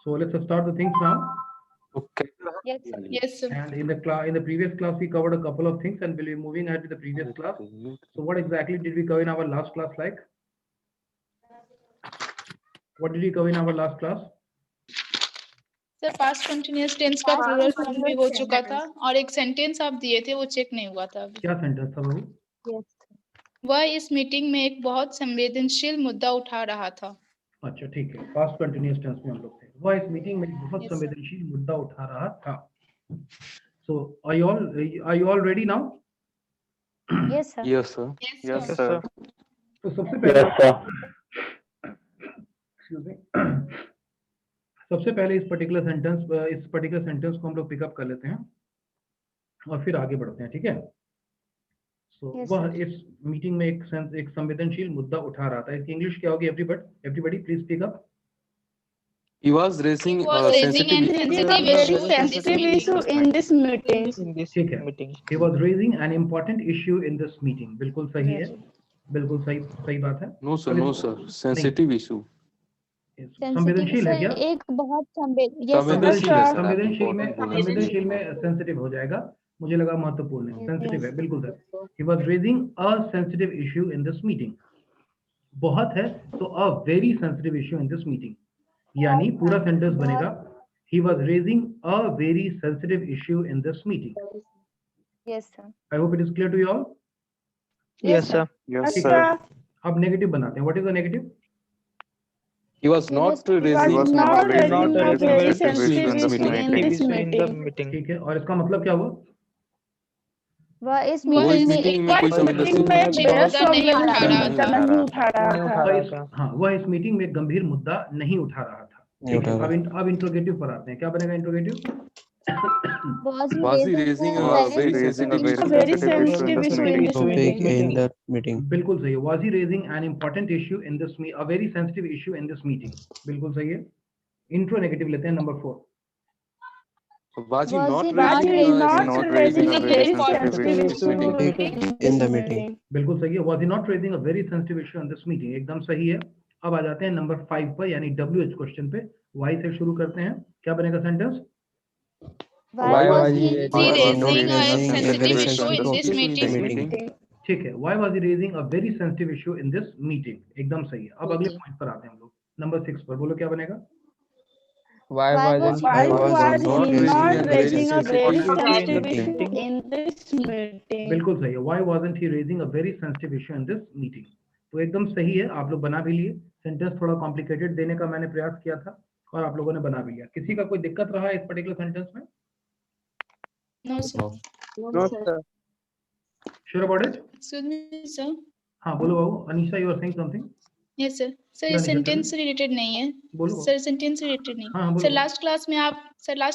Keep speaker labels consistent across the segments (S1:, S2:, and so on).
S1: So let's start the things now.
S2: Okay.
S3: Yes, sir.
S4: Yes, sir.
S1: And in the previous class we covered a couple of things, and we'll be moving ahead with the previous class. So what exactly did we cover in our last class? Like, what did we cover in our last class?
S4: Sir past continuous tense का plural form भी हो चुका था और एक sentence आप दिए थे वो चेक नहीं हुआ था अभी।
S1: क्या सेंटेंस था बाबू?
S3: Yes.
S4: वह इस मीटिंग में एक बहुत संवेदनशील मुद्दा उठा रहा था।
S1: अच्छा ठीक है, पास्ट कंटिन्यूअस टेंस में हम लोग थे। वह इस मीटिंग में बहुत
S4: Yes, sir.
S1: संवेदनशील मुद्दा उठा रहा था। So are you all ready now?
S3: Yes, sir.
S2: Yes, sir.
S4: Yes, sir.
S1: तो सबसे पहले excuse me, सबसे पहले इस पर्टिकुलर सेंटेंस को हम लोग पिकअप कर लेते हैं और फिर आगे बढ़ते हैं, ठीक है? So
S3: Yes,
S1: वह
S3: sir.
S1: इस मीटिंग में एक संवेदनशील मुद्दा उठा रहा था। इसकी इंग्लिश क्या होगी? Everybody please speak up.
S2: He was raising
S4: He was
S2: a
S4: raising
S2: sensitive
S4: an
S2: issue.
S4: sensitive issue in this meeting.
S1: ठीक है, he was raising an important issue in this meeting। बिल्कुल सही है, बिल्कुल सही बात है।
S2: No, sir. No, sir. Sensitive issue.
S1: संवेदनशील है क्या?
S3: एक बहुत
S1: संवेदनशील में सेंसिटिव हो जाएगा, मुझे लगा महत्वपूर्ण है। सेंसिटिव है, बिल्कुल sir. He was raising a sensitive issue in this meeting। बहुत है तो a very sensitive issue in this meeting, यानी पूरा सेंटेंस बनेगा he was raising a very sensitive issue in this meeting।
S3: Yes, sir.
S1: I hope it is clear to you all।
S3: Yes, sir.
S2: Yes,
S1: ठीक
S2: sir.
S1: है, अब negative बनाते हैं। What is the negative?
S2: He was not raising a very sensitive issue in this meeting.
S1: ठीक है, और इसका मतलब क्या हुआ?
S3: वह इस
S2: वो इस मीटिंग में कोई संवेदनशील
S4: मुद्दा नहीं उठा रहा था।
S1: हाँ, वह इस मीटिंग में गंभीर मुद्दा नहीं उठा रहा था। ठीक है, अब इंट्रोगेटिव पर आते हैं। क्या बनेगा interrogative?
S2: Was he raising a very sensitive issue in this meeting?
S1: बिल्कुल सही है। Was he raising an important issue in this a very sensitive issue in this meeting? बिल्कुल सही है। इंट्रो नेगेटिव लेते हैं, number 4।
S2: Was he not raising a very sensitive issue in the meeting?
S1: बिल्कुल सही है। Was he not raising a very sensitive issue in this meeting? एकदम सही है। अब आ जाते हैं नंबर 5 पर, यानी WH क्वेश्चन पे। Y से शुरू करते हैं। क्या बनेगा sentence?
S3: Why was he
S4: raising a sensitive issue in this meeting?
S1: ठीक है, why was he raising a very sensitive issue in this meeting? एकदम सही है। अब अगले पॉइंट पर आते हैं हम लोग, नंबर 6 पर। बोलो क्या बनेगा?
S3: Why was he not raising a very sensitive issue in this meeting?
S1: बिल्कुल सही है। Why wasn't he raising a very sensitive issue in this meeting? तो एकदम सही है, आप लोग बना भी लिए। सेंटेंस थोड़ा कॉम्प्लिकेटेड देने का मैंने प्रयास किया था और आप लोगों ने बना भी लिया। किसी का कोई दिक्कत रहा इस पर्टिकुलर सेंटेंस में?
S4: No, sir.
S5: No, sir.
S1: Sure about it?
S4: Excuse me, sir.
S1: हाँ बोलो बाबू। Anisha, you are saying something?
S4: Yes, sir. Sir
S1: क्या
S4: ये
S1: नहीं
S4: सेंटेंस से रिलेटेड नहीं है।
S1: बोलो।
S4: सर सेंटेंस से रिलेटेड नहीं।
S1: हाँ, बोलो।
S4: सर लास्ट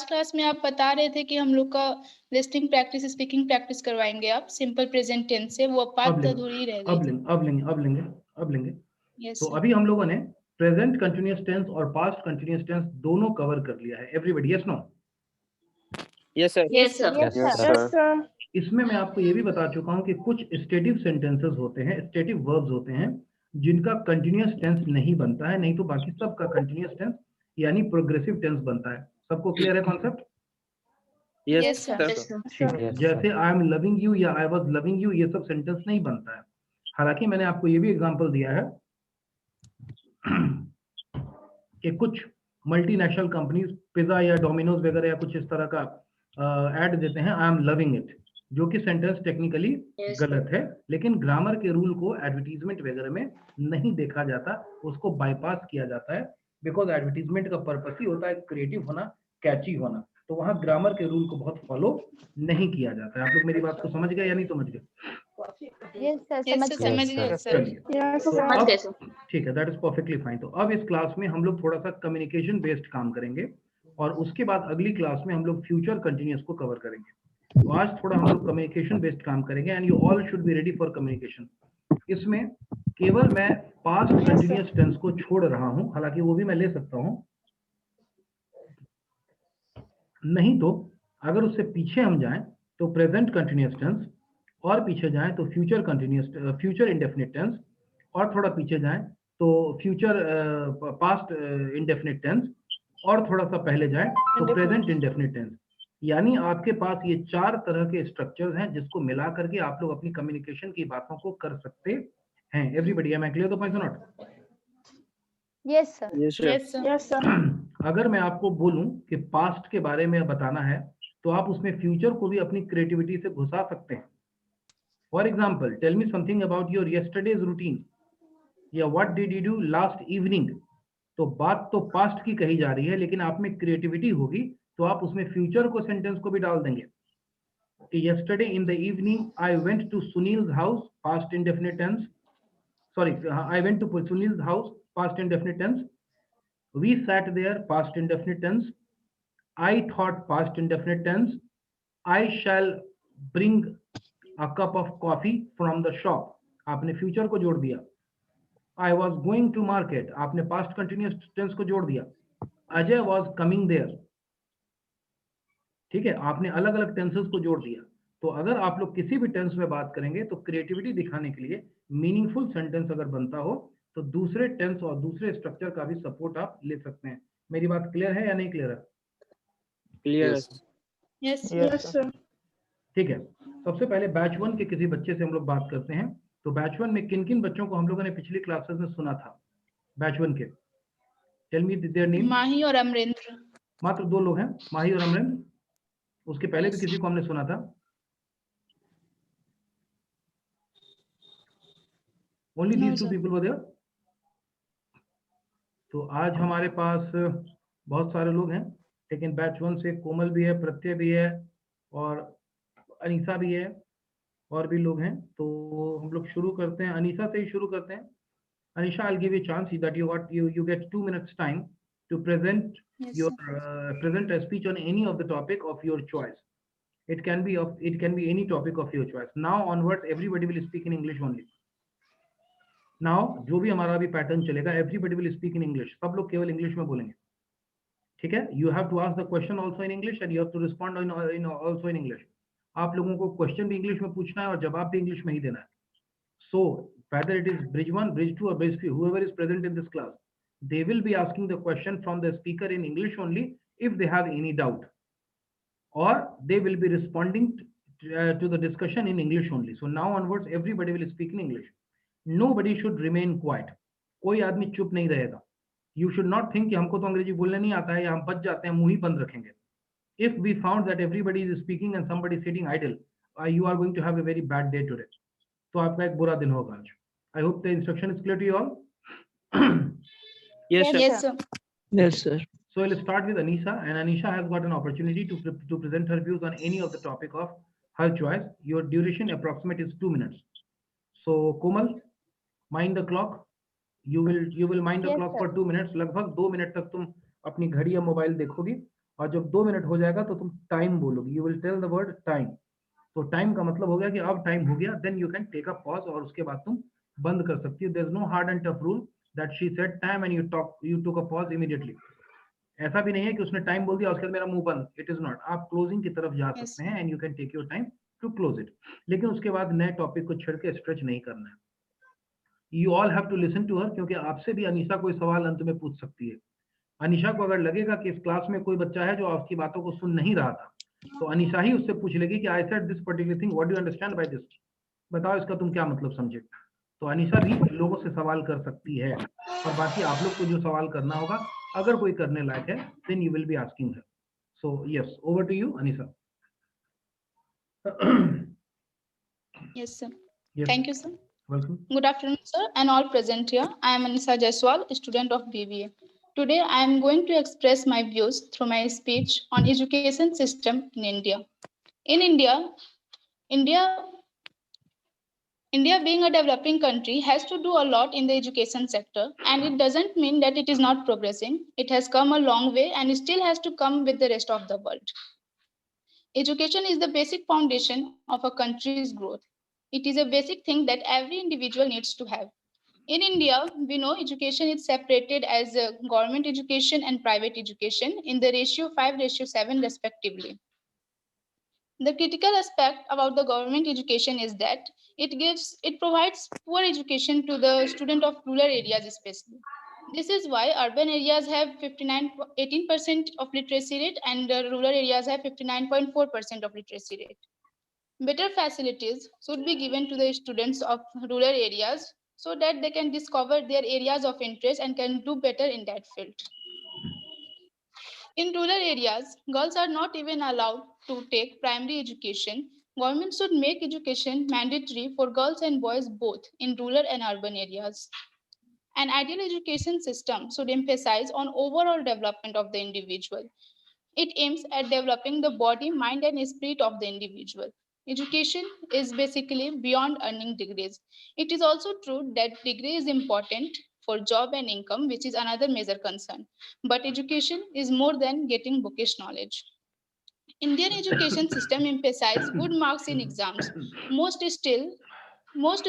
S4: क्लास में आप बता रहे थे कि हम लोग का लिस्टिंग प्रैक्टिस, स्पीकिंग प्रैक्टिस करवाएंगे आप सिंपल प्रेजेंट टेंस से। वो बात अधूरी रह गई।
S1: अब लेंगे।
S4: Yes,
S1: तो
S4: sir.
S1: अभी हम लोगों ने प्रेजेंट कंटिन्यूअस टेंस और पास्ट कंटिन्यूअस टेंस दोनों कवर कर लिया है। Everybody yes no?
S5: Yes, sir.
S3: Yes, sir.
S2: Yes, sir.
S1: इसमें मैं आपको ये भी बता चुका हूँ कि कुछ स्टेटिव सेंटेंसेस होते हैं, स्टेटिव वर्ब्स होते हैं जिनका कंटिन्यूअस टेंस नहीं बनता है, नहीं तो बाकी सबका कंटिन्यूअस टेंस यानी प्रोग्रेसिव टेंस बनता है। सबको क्लियर है कॉन्सेप्ट?
S5: Yes,
S4: sir.
S5: sir.
S1: जैसे आई एम लविंग यू या आई वाज लविंग यू, ये सब सेंटेंस नहीं बनता है। हालांकि मैंने आपको ये भी एग्जांपल दिया है कि कुछ मल्टीनेशनल कंपनीज पिज्जा या डोमिनोज वगैरह या कुछ इस तरह का ऐड देते हैं, आई एम लविंग इट, जो कि सेंटेंस टेक्निकली गलत है, लेकिन ग्रामर के रूल को एडवर्टीजमेंट वगैरह में नहीं देखा जाता, उसको बाईपास किया जाता है, बिकॉज एडवर्टीजमेंट का पर्पस ही होता है क्रिएटिव होना, कैची होना, तो वहां ग्रामर के रूल को बहुत फॉलो नहीं किया जाता है। आप लोग मेरी बात को समझ गए या नहीं समझ गए?
S3: Yes, sir.
S4: समझ गए सर।
S1: चलिए, ठीक है, दैट इज परफेक्टली फाइन। तो अब इस क्लास में हम लोग थोड़ा सा कम्युनिकेशन बेस्ड काम करेंगे और उसके बाद अगली क्लास में हम लोग फ्यूचर कंटिन्यूअस को कवर करेंगे। तो आज थोड़ा हम लोग कम्युनिकेशन बेस्ड काम करेंगे and you all should be ready for communication. इसमें केवल मैं पास्ट कंटिन्यूअस टेंस को छोड़ रहा हूं, हालांकि वो भी मैं ले सकता हूं, नहीं तो अगर उससे पीछे हम जाएं तो प्रेजेंट कंटिन्यूअस टेंस, और पीछे जाएं तो future continuous, future indefinite tense, और थोड़ा पीछे जाएं तो फ्यूचर पास्ट इंडेफिनिट टेंस, और थोड़ा सा पहले जाए तो प्रेजेंट इंडेफिनिट टेंस। यानी आपके पास ये 4 तरह के स्ट्रक्चर्स हैं जिसको मिला करके आप लोग अपनी कम्युनिकेशन की बातों को कर सकते हैं। Everybody, am I clear the point और not?
S3: Yes, sir.
S5: Yes, sir.
S4: Yes, sir.
S3: Yes, sir.
S1: अगर मैं आपको बोलूं कि पास्ट के बारे में बताना है तो आप उसमें फ्यूचर को भी अपनी क्रिएटिविटी से घुसा सकते हैं। For example, tell me something about your yesterday's routine या what did you do last evening. तो बात तो पास्ट की कही जा रही है, लेकिन आप में क्रिएटिविटी होगी तो आप उसमें फ्यूचर को सेंटेंस को भी डाल देंगे कि yesterday in the evening I went to Sunil's house, past indefinite tense. Sorry, I went to Sunil's house, past indefinite tense. We sat there, past indefinite tense. I thought, past indefinite tense. I shall bring a cup of coffee from the shop. आपने future को जोड़ दिया। I was going to market. आपने past continuous tense को जोड़ दिया। Ajay was coming there. ठीक है, आपने अलग अलग टेंसेस को जोड़ दिया। तो अगर आप लोग किसी भी टेंस में बात करेंगे तो क्रिएटिविटी दिखाने के लिए मीनिंगफुल सेंटेंस अगर बनता हो तो दूसरे टेंस और दूसरे स्ट्रक्चर का भी सपोर्ट आप ले सकते हैं। मेरी बात क्लियर है या नहीं क्लियर है?
S5: Clear.
S2: Yes.
S4: Yes,
S3: Yes, sir.
S1: ठीक है, सबसे पहले बैच 1 के किसी बच्चे से हम लोग बात करते हैं। तो बैच 1 में किन किन बच्चों को हम लोगों ने पिछली क्लासेस में सुना था? बैच 1 के टेल मी देयर नेम।
S4: माही और अमरेंद्र।
S1: मात्र 2 लोग हैं, माही और अमरेंद्र। उसके पहले भी
S4: Yes.
S1: किसी को हमने सुना था? Only
S4: No,
S1: these 2
S4: sir.
S1: People were there. तो आज हमारे पास बहुत सारे लोग हैं, लेकिन बैच 1 से कोमल भी है, प्रत्यय भी है और अनीसा भी है, और भी लोग हैं। तो हम लोग शुरू करते हैं, अनीसा से ही शुरू करते हैं। Anisha, I'll give you a chance that you get 2 minutes time to present
S4: Yes,
S1: your
S4: sir.
S1: present a speech on any of the topic of your choice. It can be any topic of your choice. Now onwards, everybody will speak in English only. Now जो भी हमारा अभी pattern चलेगा, everybody will speak in English. सब लोग केवल English में बोलेंगे, ठीक है? You have to ask the question also in English and you have to respond also in English. आप लोगों को क्वेश्चन भी इंग्लिश में पूछना है और जवाब भी इंग्लिश में ही देना है। So whether it is bridge 1, bridge 2 or bridge 3, whoever is present in this class, they will be asking the question from the speaker in English only if they have any doubt, or they will be responding to the discussion in English only. So now onwards, everybody will speak in English. Nobody should remain quiet. कोई आदमी चुप नहीं रहेगा। You should not think कि हमको तो अंग्रेजी बोलने नहीं आता है या हम बच जाते हैं, मुंह ही बंद रखेंगे। If we found that everybody is speaking and somebody is sitting idle, you are going to have a very bad day today. तो आपका एक बुरा दिन होगा आज। I hope the instruction is clear to you all.
S5: Yes, sir.
S4: Yes, sir.
S5: Yes, sir.
S1: So we'll start with Anisha, and Anisha has got an opportunity to present her views on any of the topic of her choice. Your duration approximate is 2 minutes. So Komal, mind the clock. You will mind the
S3: Yes,
S1: clock
S3: sir.
S1: for 2 minutes. लगभग 2 minute तक तुम अपनी घड़ी या mobile देखोगी, और जब 2 minute हो जाएगा तो तुम टाइम बोलोगी। You will tell the word time. तो टाइम का मतलब हो गया कि अब टाइम हो गया, then you can take a pause और उसके बाद तुम बंद कर सकती हो। There is no hard and tough rule that she said time and you took a pause immediately. ऐसा भी नहीं है कि उसने टाइम बोल दिया उसके बाद मेरा मुंह बंद। It is not. आप क्लोजिंग की तरफ जा
S4: Yes.
S1: सकते हैं and you can take your time to close it, लेकिन उसके बाद नए टॉपिक को छेड़ के स्ट्रेच नहीं करना है। You all have to listen to her, क्योंकि आपसे भी अनीशा कोई सवाल अंत में पूछ सकती है। अनीशा को अगर लगेगा कि इस क्लास में कोई बच्चा है जो आपकी बातों को सुन नहीं रहा था, तो अनीशा ही उससे पूछ लेगी कि I said this particular thing, what do you understand by this, बताओ इसका तुम क्या मतलब समझे। तो अनीशा भी लोगों से सवाल कर सकती है, और बाकी आप लोग को जो सवाल करना होगा, अगर कोई करने लायक है, then you will be asking her. So yes, over to you Anisha.
S4: Yes, sir.
S1: Yes,
S4: Thank you, sir.
S1: welcome.
S4: Good afternoon, sir, and all present here. I am Anisa Jaiswal, a student of BBA. Today, I am going to express my views through my speech on education system in India. In India, India being a developing country has to do a lot in the education sector, and it doesn't mean that it is not progressing. It has come a long way and it still has to come with the rest of the world. Education is the basic foundation of a country's growth. It is a basic thing that every individual needs to have. In India, we know education is separated as government education and private education in the ratio 5:7 respectively. The critical aspect about the government education is that it provides poor education to the student of rural areas especially. This is why urban areas have 18% of literacy rate and rural areas have 59.4% of literacy rate. Better facilities should be given to the students of rural areas so that they can discover their areas of interest and can do better in that field. In rural areas, girls are not even allowed to take primary education. Government should make education mandatory for girls and boys both in rural and urban areas. An ideal education system should emphasize on overall development of the individual. It aims at developing the body, mind, and spirit of the individual. Education is basically beyond earning degrees. It is also true that degree is important for job and income, which is another major concern. But education is more than getting bookish knowledge. Indian education system emphasizes good marks in exams. Most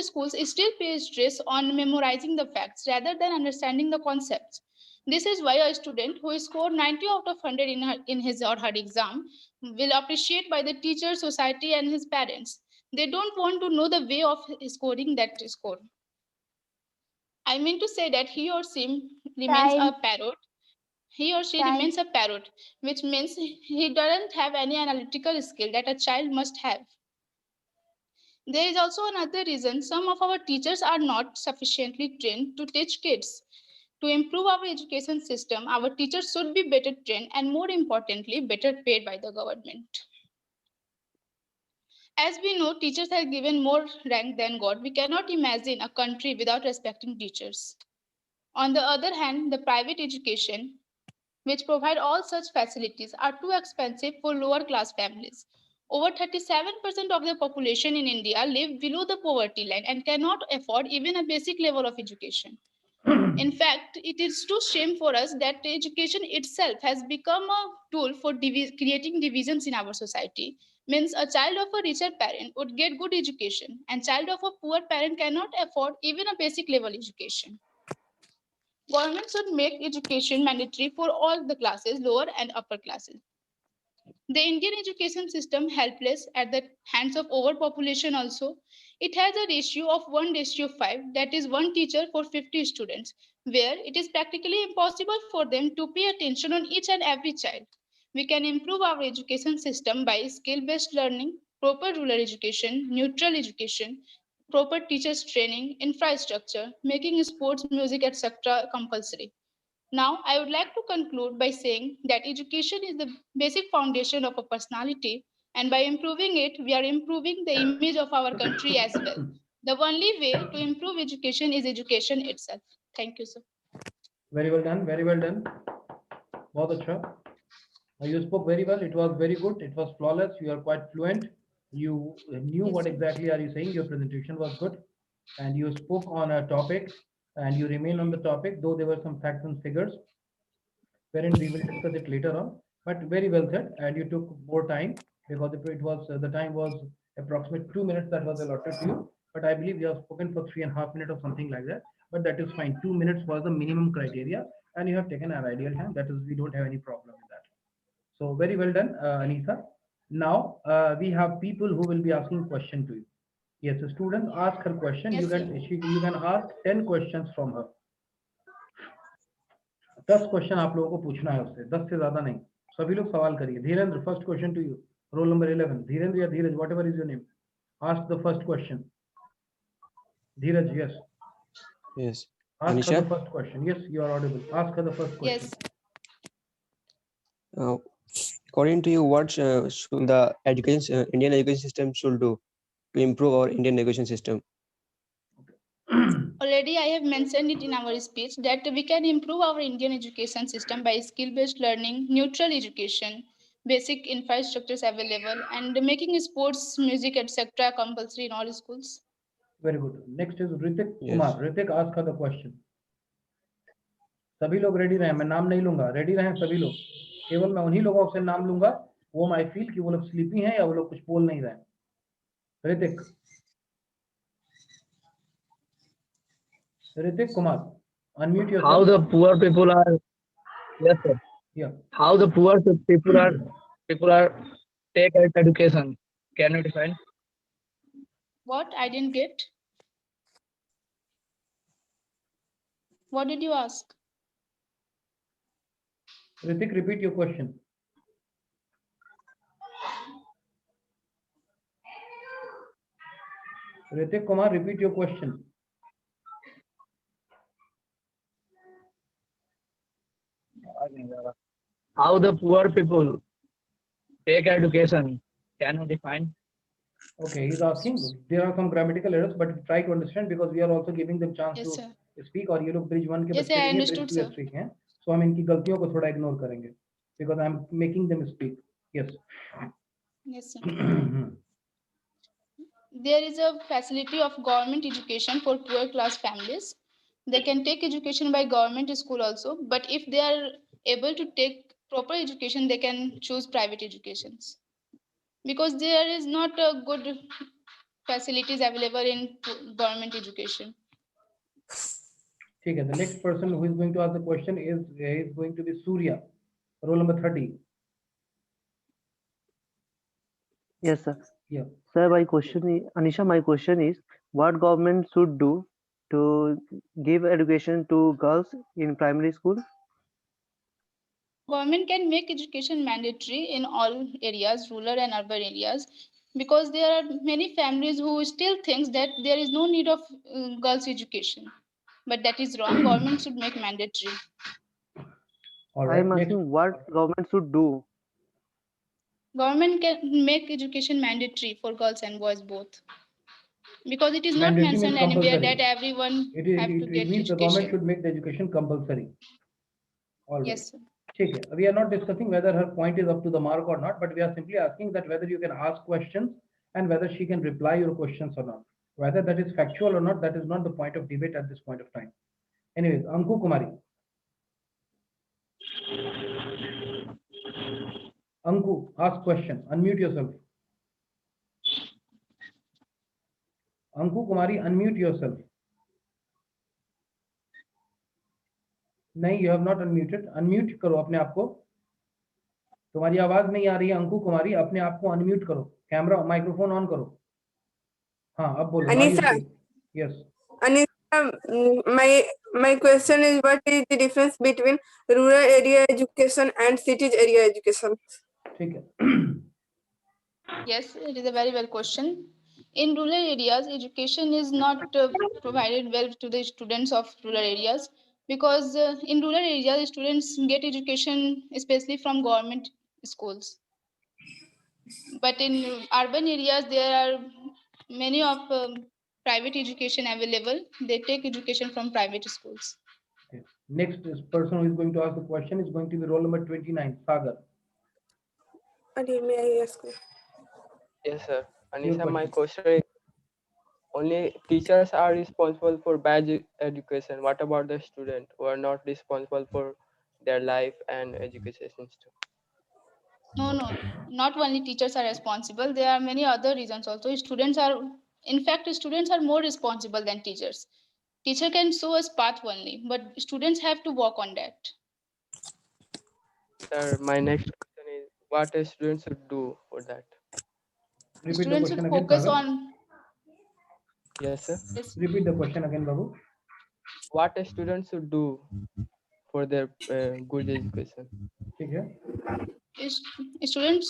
S4: schools still pay stress on memorizing the facts rather than understanding the concepts. This is why a student who scored 90 out of 100 in his or her exam will appreciate by the teacher, society, and his parents. They don't want to know the way of scoring that score. I mean to say that he or she remains a parrot. He or she remains a parrot, which means he doesn't have any analytical skill that a child must have. There is also another reason some of our teachers are not sufficiently trained to teach kids. To improve our education system, our teachers should be better trained and, more importantly, better paid by the government. As we know, teachers are given more rank than God. We cannot imagine a country without respecting teachers. On the other hand, the private education, which provide all such facilities, are too expensive for lower class families. Over 37% of the population in India live below the poverty line and cannot afford even a basic level of education. In fact, it is too shame for us that education itself has become a tool for creating divisions in our society. Means a child of a richer parent would get good education and child of a poor parent cannot afford even a basic level education. Government should make education mandatory for all the classes, lower and upper classes. The Indian education system helpless at the hands of overpopulation also. It has a ratio of 1:5, that is one teacher for 50 students, where it is practically impossible for them to pay attention on each and every child. We can improve our education system by skill-based learning, proper rural education, neutral education, proper teachers training, infrastructure, making sports, music, etc. compulsory. Now, I would like to conclude by saying that education is the basic foundation of a personality, and by improving it, we are improving the image of our country as well. The only way to improve education is education itself. Thank you, sir.
S1: Very well done. Very well done. बहुत अच्छा. You spoke very well. It was very good. It was flawless. You are quite fluent. You knew
S4: Yes,
S1: what
S4: sir.
S1: exactly are you saying. Your presentation was good, and you spoke on a topic, and you remain on the topic. Though there were some facts and figures, wherein we will discuss it later on. But very well said, and you took more time because it was the time was approximately 2 minutes that was allotted to you. But I believe you have spoken for 3.5 minutes or something like that. But that is fine. 2 minutes was the minimum criteria, and you have taken an ideal time. That is, we don't have any problem with that. So very well done, Anisa. Now we have people who will be asking question to you. Yes, a student ask her question.
S4: Yes, sir.
S1: You can ask 10 questions from her. 10 question आप लोगों को पूछना है उससे, 10 से ज्यादा नहीं. सभी लोग सवाल करिए. Dhirendra, first question to you. Roll number 11. Dhirendra या Dheeraj, whatever is your name. Ask the first question. Dheeraj, yes.
S2: Yes.
S1: Ask
S2: Anisha?
S1: her the first question. Yes, you are audible. Ask her the first question.
S4: Yes.
S2: According to you, what should the education Indian education system should do to improve our Indian education system?
S4: Already I have mentioned it in our speech that we can improve our Indian education system by skill-based learning, neutral education, basic infrastructures available, and making sports, music, etc. compulsory in all schools.
S1: Very good. Next is Ritik
S2: Yes.
S1: Kumar. Ritik, ask her the question. सभी लोग ready रहें, मैं नाम नहीं लूंगा. Ready रहें सभी लोग. केवल मैं उन्हीं लोगों से नाम लूंगा वो आई फील कि वो लोग स्लीपी हैं या वो लोग कुछ बोल नहीं रहे हैं. Hrithik. Ritik Kumar, unmute yourself.
S5: How the poor people are, yes sir.
S1: Yeah.
S5: How the poor people are take education. Can you define?
S4: What? I didn't get. What did you ask?
S1: Ritik, repeat your question. Ritik Kumar, repeat your question.
S5: How the poor people take education? Can you define?
S1: Okay, he's asking. There are some grammatical errors, but try to understand because we are also giving them chance
S4: Yes,
S1: to
S4: sir.
S1: speak. और ये लोग bridge 1 के
S4: Yes,
S1: बच्चे
S4: sir, I
S1: नहीं है,
S4: understood,
S1: bridge 2
S4: sir.
S1: speak हैं. So हम इनकी गलतियों को थोड़ा ignore करेंगे because I'm making them speak. Yes.
S4: Yes, sir. There is a facility of government education for poor class families. They can take education by government school also, but if they are able to take proper education, they can choose private educations because there is not a good facilities available in government education.
S1: ठीक है. The next person who is going to ask the question is going to be Surya, roll number 30.
S6: Yes, sir.
S1: Yeah.
S6: Sir, my question is, Anisha, my question is, what government should do to give education to girls in primary school?
S4: Government can make education mandatory in all areas, rural and urban areas, because there are many families who still thinks that there is no need of girls education, but that is wrong. Government should make mandatory.
S1: All
S6: I
S1: right.
S6: am
S1: Next.
S6: asking what government should do.
S4: Government can make education mandatory for girls and boys both, because it is not
S1: Mandatory
S4: mentioned
S1: means
S4: anywhere
S1: compulsory.
S4: that everyone have to
S1: It
S4: get
S1: means the government
S4: education.
S1: should make the education compulsory. All right.
S4: Yes, sir.
S1: ठीक है. We are not discussing whether her point is up to the mark or not, but we are simply asking that whether you can ask questions and whether she can reply your questions or not. Whether that is factual or not, that is not the point of debate at this point of time. Anyways, Anku Kumari. Anku, ask question. Unmute yourself. Anku Kumari, unmute yourself. नहीं, you have not unmuted. Unmute करो अपने आप को. तुम्हारी आवाज नहीं आ रही है अंकु कुमारी. अपने आप को unmute करो. कैमरा, माइक्रोफोन ऑन करो. हाँ, अब बोलो.
S7: Anisha.
S1: Yes.
S7: Anisha, my question is, what is the difference between rural area education and cities area education?
S1: ठीक है.
S4: Yes, it is a very well question. In rural areas, education is not provided well to the students of rural areas, because in rural areas, students get education especially from government schools. But in urban areas, there are many of private education available. They take education from private schools.
S1: Okay. Next person who is going to ask the question is going to be roll number 29, Sagar.
S7: May I ask?
S2: Yes, sir.
S1: Your
S2: Anisha, my
S1: question.
S2: question is, only teachers are responsible for bad education. What about the student who are not responsible for their life and education too?
S4: No, not only teachers are responsible. There are many other reasons also. In fact, students are more responsible than teachers. Teacher can show us path only, but students have to work on that.
S2: Sir, my next question is, what a student should do for that?
S1: Repeat the
S4: Students
S1: question
S4: should
S1: again,
S4: focus
S1: Sagar.
S4: on.
S2: Yes, sir.
S4: Yes.
S1: Repeat the question again, Babu.
S2: What a student should do for their good education?
S1: ठीक है.
S4: Students,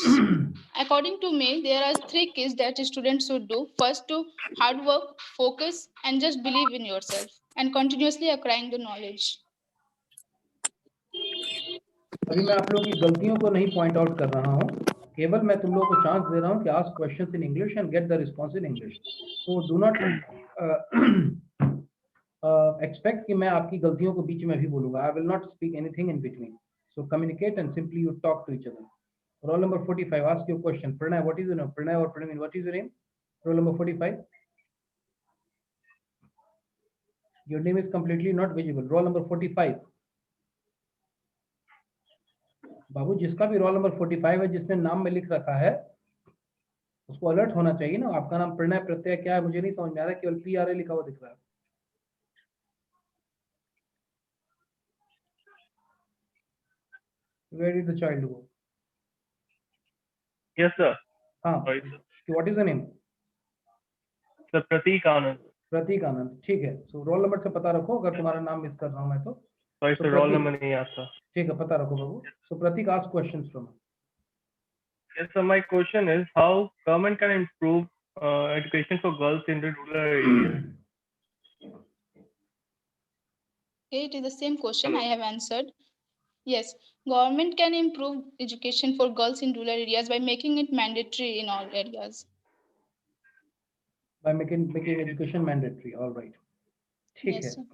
S4: according to me, there are 3 keys that students should do. First, to hard work, focus, and just believe in yourself, and continuously acquiring the knowledge.
S1: अभी मैं आप लोगों की गलतियों को नहीं पॉइंट आउट कर रहा हूँ. केवल मैं तुम लोगों को चांस दे रहा हूँ कि ask questions in English and get the response in English. So do not expect कि मैं आपकी गलतियों को बीच में भी बोलूंगा. I will not speak anything in between. So communicate and simply you talk to each other. Roll number 45, ask your question. Pranay, what is your name? Pranay or Pranay, what is your name? Roll number 45. Your name is completely not visible. Roll number 45. बाबू, जिसका भी roll number 45 है, जिसने नाम में लिख रखा है, उसको अलर्ट होना चाहिए ना. आपका नाम प्रणय प्रत्यय क्या है मुझे नहीं समझ में आ रहा. केवल PRA लिखा हुआ दिख रहा है. Where did the child go?
S8: Yes, sir.
S1: हाँ.
S8: Sorry, sir.
S1: What is the name?
S8: Sir, Pratik Anand.
S1: प्रतीक आनंद. ठीक है. सो रोल नंबर से पता रखो अगर तुम्हारा नाम मिस कर रहा हूं मैं तो.
S8: Sorry,
S1: So,
S8: sir, roll
S1: Pratik.
S8: number नहीं आता.
S1: ठीक है, पता रखो बाबू. So Pratik, ask questions from.
S8: Yes, so my question is how government can improve education for girls in the rural areas.
S4: Okay, it is the same question I have answered. Yes, government can improve education for girls in rural areas by making it mandatory in all areas.
S1: By making education mandatory. All right. ठीक
S4: Yes,
S1: है.
S4: sir.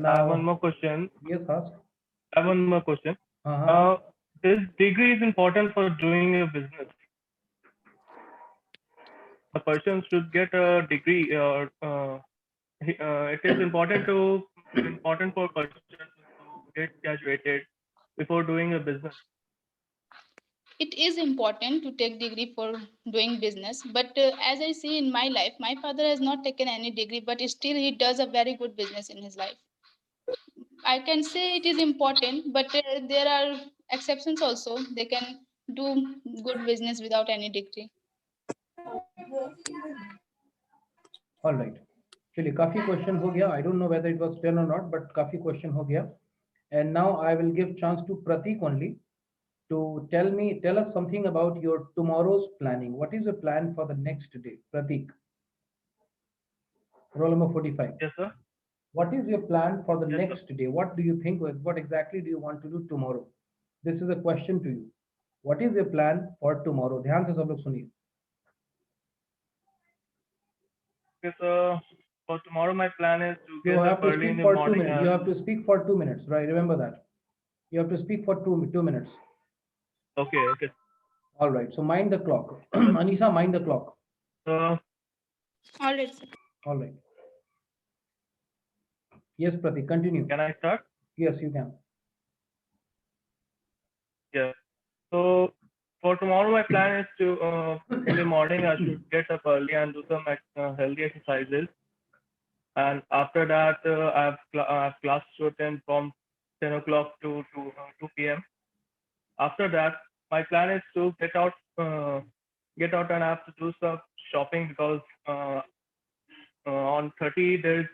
S8: I have one more question.
S1: Yes, ask.
S8: I have one more question.
S1: Uh-huh.
S8: This degree is important for doing a business. A person should get a degree, or it is important for a person to get graduated before doing a business.
S4: It is important to take degree for doing business, but as I see in my life, my father has not taken any degree, but still he does a very good business in his life. I can say it is important, but there are exceptions also. They can do good business without any degree.
S1: All right. चलिए, काफी question हो गया. I don't know whether it was 10 or not, but काफी question हो गया. And now I will give chance to Pratik only to tell us something about your tomorrow's planning. What is your plan for the next day, Pratik? Roll number 45.
S8: Yes, sir.
S1: What is your plan for the
S8: Yes,
S1: next day? What do you think? What exactly do you want to do tomorrow? This is a question to you. What is your plan for tomorrow? ध्यान से सब लोग सुनिए.
S8: Okay, so for tomorrow, my plan is to
S1: You
S8: get
S1: have
S8: up
S1: to
S8: early in
S1: speak
S8: the
S1: for 2
S8: morning.
S1: minutes. You have to speak for 2 minutes, right? Remember that. You have to speak for two minutes.
S8: Okay, okay.
S1: All right. So mind the clock. Anisha, mind the clock.
S4: All right, sir.
S1: All right. Yes, Pratik, continue.
S8: Can I start?
S1: Yes, you can.
S8: Yeah. So for tomorrow, my plan is to in the morning I should get up early and do some healthy exercises. And after that, I have class to attend from 10 o'clock to 2 p.m. After that, my plan is to get out and I have to do some shopping because on 30 there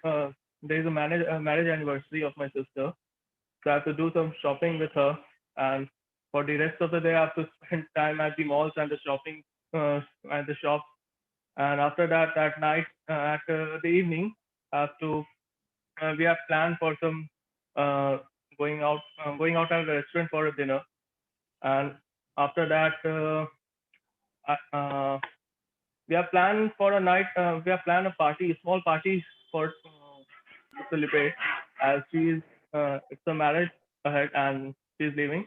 S8: is a marriage anniversary of my sister. So I have to do some shopping with her, and for the rest of the day I have to spend time at the malls and the shopping and the shops. And after that, at night, at the evening, I have to we have planned for some going out at a restaurant for a dinner. And after that, we have planned for a night. We have planned a party, a small party for to celebrate, as it's a marriage ahead and she's leaving.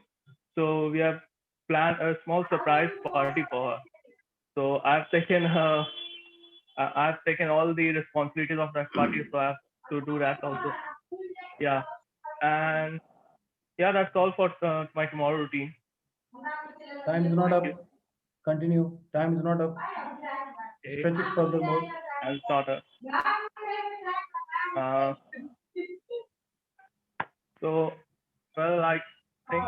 S8: So we have planned a small surprise party for her. So I've taken all the responsibilities of that party, so I have to do that also. Yeah, and yeah, that's all for my tomorrow routine.
S1: Time is not up. Continue. Time is not up.
S8: Okay.
S1: Stretch it furthermore.
S8: I'll start. So, well, I think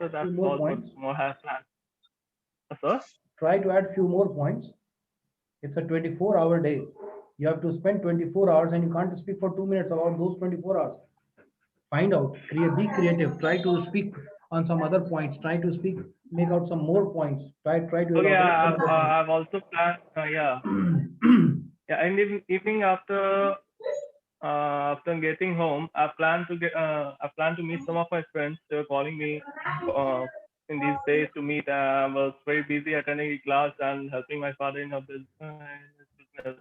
S8: so that's all for more have planned. Sir?
S1: Try to add few more points. It's a 24-hour day. You have to spend 24 hours and you can't speak for 2 minutes about those 24 hours. Find out, be creative. Try to speak on some other points. Try to speak, make out some more points. Try to.
S8: Oh yeah, I've also planned. Yeah. Yeah, in the evening after getting home, I plan to meet some of my friends. They were calling me in these days to meet. I was very busy attending a class and helping my father in his business.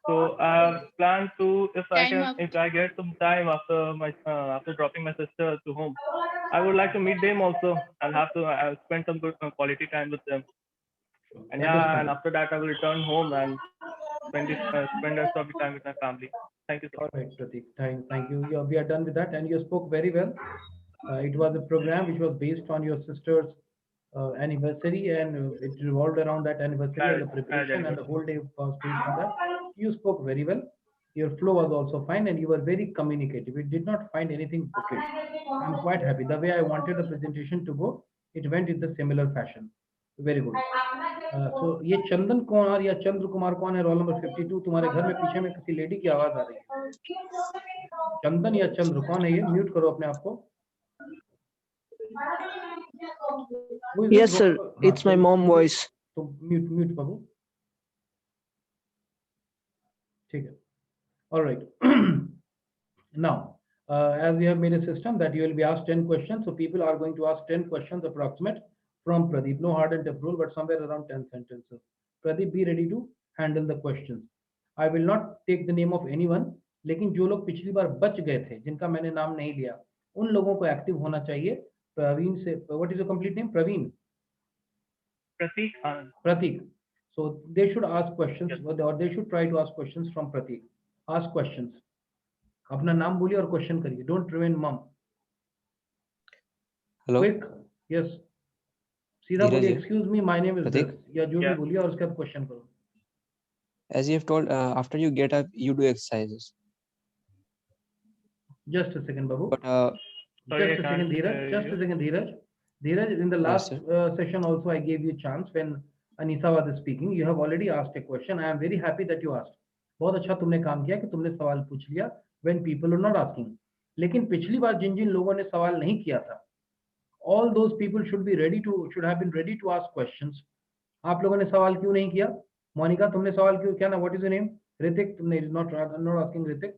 S8: So I plan to, if I get some time after dropping my sister to home, I would like to meet them also and have to spend some good quality time with them. And yeah, and after that I will return home and spend the rest of the time with my family. Thank you so much.
S1: All right, Pratik. Thank you. We are done with that, and you spoke very well. It was a program which was based on your sister's anniversary, and it revolved around that anniversary and the preparation, and the whole day was based on that. You spoke very well. Your flow was also fine, and you were very communicative. You did not find anything bookish. I'm quite happy. The way I wanted the presentation to go, it went in the similar fashion. Very good. सो ये चंदन कुमार या चंद्र कुमार कौन है? Roll number 52। तुम्हारे घर में पीछे में किसी लेडी की आवाज आ रही है। चंदन या चंद्र कौन है ये? म्यूट करो अपने आप को।
S9: Yes, sir. It's my mom voice.
S1: तो म्यूट बाबू। ठीक है। All right. Now, as we have made a system that you will be asked 10 questions, so people are going to ask 10 questions approximate from Pradeep. No hard and tough rule, but somewhere around 10 sentences. Pradeep, be ready to handle the questions. I will not take the name of anyone, लेकिन जो लोग पिछली बार बच गए थे, जिनका मैंने नाम नहीं लिया, उन लोगों को एक्टिव होना चाहिए। प्रवीण से, what is your complete name? Praveen.
S8: Pratik.
S1: Pratik. So they should ask questions, or they should try to ask questions from Pratik. Ask questions. अपना नाम बोलिए और क्वेश्चन करिए। डोंट रिमेन मम।
S10: हेलो।
S1: क्विक। यस, सीधा बोलिए excuse me, my name is this, या जो भी बोलिए और उसके बाद क्वेश्चन करो।
S10: As you have told, after you get up, you do exercises.
S1: Just a second, Babu.
S10: But
S1: just a second, Dheeraj. Just a second, Dheeraj. Dheeraj, in the last session also, I gave you chance when Anisa was speaking. You have already asked a question. I am very happy that you asked. बहुत अच्छा तुमने काम किया कि तुमने सवाल पूछ लिया when people are not asking. लेकिन पिछली बार जिन जिन लोगों ने सवाल नहीं किया था, all those people should have been ready to ask questions. आप लोगों ने सवाल क्यों नहीं किया? मोनिका, तुमने सवाल क्यों किया ना? What is your name? Ritik, तुमने not asking Ritik.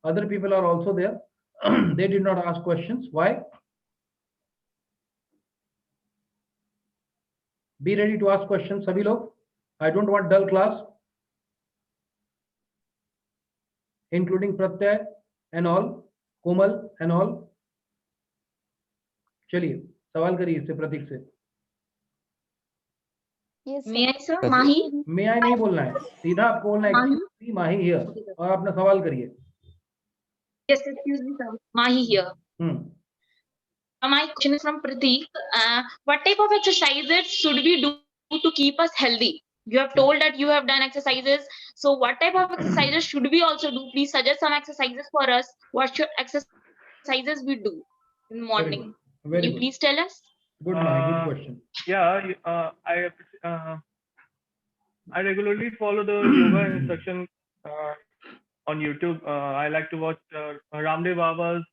S1: Other people are also there. They did not ask questions. Why? Be ready to ask questions, सभी लोग. I don't want dull class, including Pratyay and all, Komal and all. चलिए सवाल करिए इससे, प्रतीक से।
S11: May I, sir? Mahi?
S1: May I नहीं बोलना है, सीधा आपको बोलना है excuse me, Mahi here, और अपना सवाल करिए।
S11: Yes, excuse me, sir. Mahi here. My question is from Pratik. What type of exercises should we do to keep us healthy? You have told that you have done exercises. So what type of exercises should we also do? Please suggest some exercises for us. What should exercises we do in the morning? Can you please tell us?
S1: Good, Mahi, good question.
S8: Yeah, I regularly follow the yoga instruction on YouTube. I like to watch Ramdev Baba's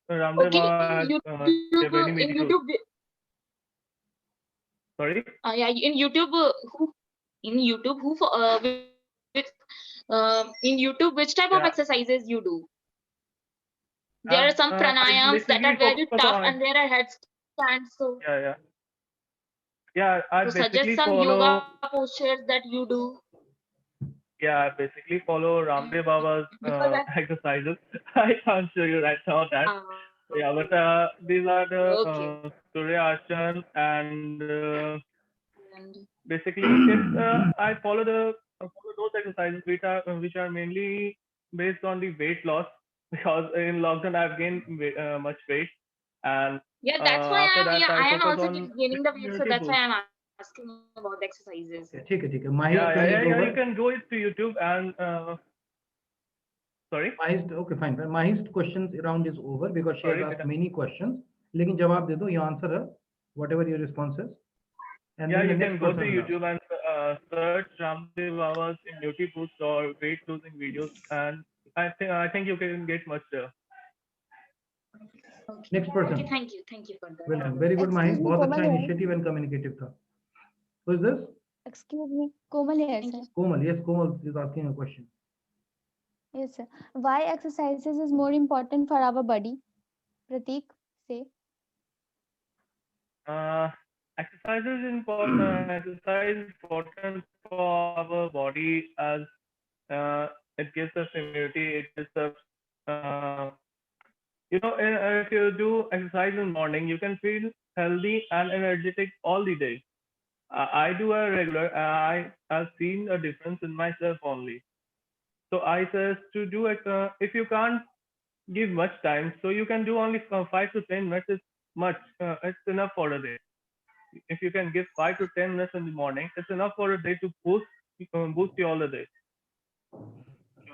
S11: YouTube.
S8: Sorry?
S11: Yeah, in YouTube, which type of exercises you do? There are some pranayams that are very tough and there are headstands. So
S8: yeah, I
S11: to
S8: basically
S11: suggest some
S8: follow
S11: yoga postures that you do.
S8: Yeah, I basically follow Ramdev Baba's exercises. I can't show you right now that. Yeah, but these are the Surya Ashan and basically I follow those exercises which are mainly based on the weight loss, because in lockdown I've gained much weight, and
S11: yeah, that's why I am also gaining the weight, so that's why I'm asking about the exercises.
S1: ठीक है Mahi,
S8: yeah, you can go to YouTube and sorry,
S1: Mahi's, okay, fine. Mahi's questions round is over because she has asked many questions. लेकिन जवाब दे दो, you answer her whatever your response is. And
S8: yeah, you can go to YouTube and search Ramdev Baba's immunity boost or weight losing videos, and I think you can get much there.
S11: Okay.
S1: Next person.
S11: Okay, thank you for that.
S1: Welcome. Very good, Mahi. बहुत अच्छा initiative and communicative था. Who is this?
S3: Excuse me, Komal here, sir.
S1: Komal, yes, Komal is asking a question.
S3: Yes, sir. Why exercises is more important for our body? Pratik, say.
S8: Exercise is important. Exercise is important for our body as it gives us immunity. It gives us, if you do exercise in the morning, you can feel healthy and energetic all the day. I do a regular. I've seen a difference in myself only. So I suggest to do it. If you can't give much time, so you can do only 5 to 10 minutes. It's much. It's enough for a day. If you can give 5 to 10 minutes in the morning, it's enough for a day to boost you all the day.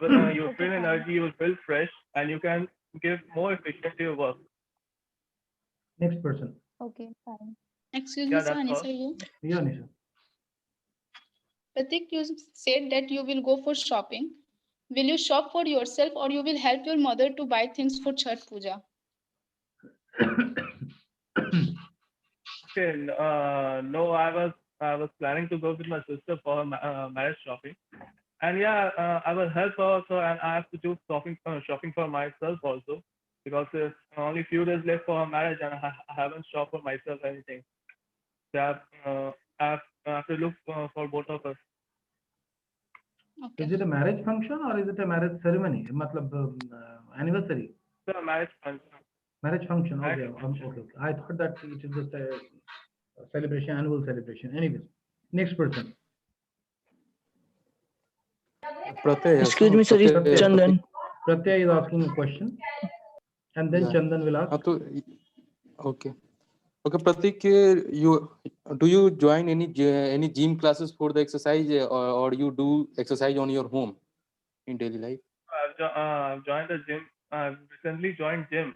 S8: You will feel energy, you will feel fresh, and you can give more efficient to your work.
S1: Next person.
S3: Okay, fine.
S4: Excuse me, sir, Anisha, you?
S1: Yeah, Anisha.
S4: Pratik, you said that you will go for shopping. Will you shop for yourself or you will help your mother to buy things for Chhath Puja?
S8: Okay, no, I was planning to go with my sister for marriage shopping, and yeah, I will help her also, and I have to do shopping for myself also, because there's only few days left for her marriage, and I haven't shopped for myself anything. So I have to look for both of us.
S4: Okay.
S1: Is it a marriage function or is it a marriage ceremony? Matlab, anniversary?
S8: So marriage function.
S1: Marriage function. Okay.
S8: Marriage function.
S1: Okay. I thought that it is just a celebration, annual celebration. Anyways, next person.
S9: Excuse me, sir, it's Chandan.
S1: Pratyay is asking a question, and then Chandan will ask.
S12: Okay. Okay, Pratik, do you join any gym classes for the exercise, or you do exercise on your home in daily life?
S8: I've joined the gym. I've recently joined gym.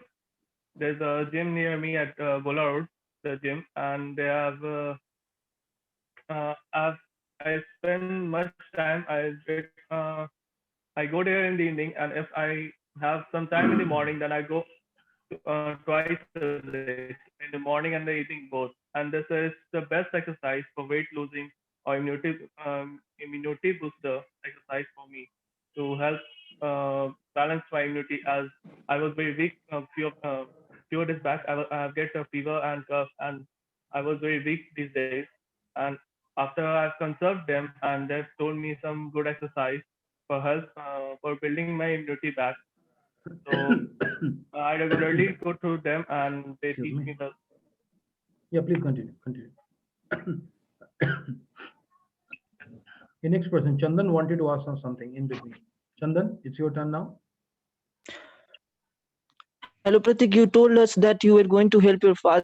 S8: There's a gym near me at Bola Road, the gym, and they have. I spend much time. I go there in the evening, and if I have some time in the morning, then I go twice a day, in the morning and the evening both. And this is the best exercise for weight losing or immunity booster exercise for me to help balance my immunity, as I was very weak few days back. I get a fever and cough, and I was very weak these days. And after I've consulted them, and they've told me some good exercise for help for building my immunity back. So I regularly go to them and they teach me the.
S1: Yeah, please continue. The next person, Chandan, wanted to ask us something in between. Chandan, it's your turn now.
S9: Hello, Pratik. You told us that you were going to help your father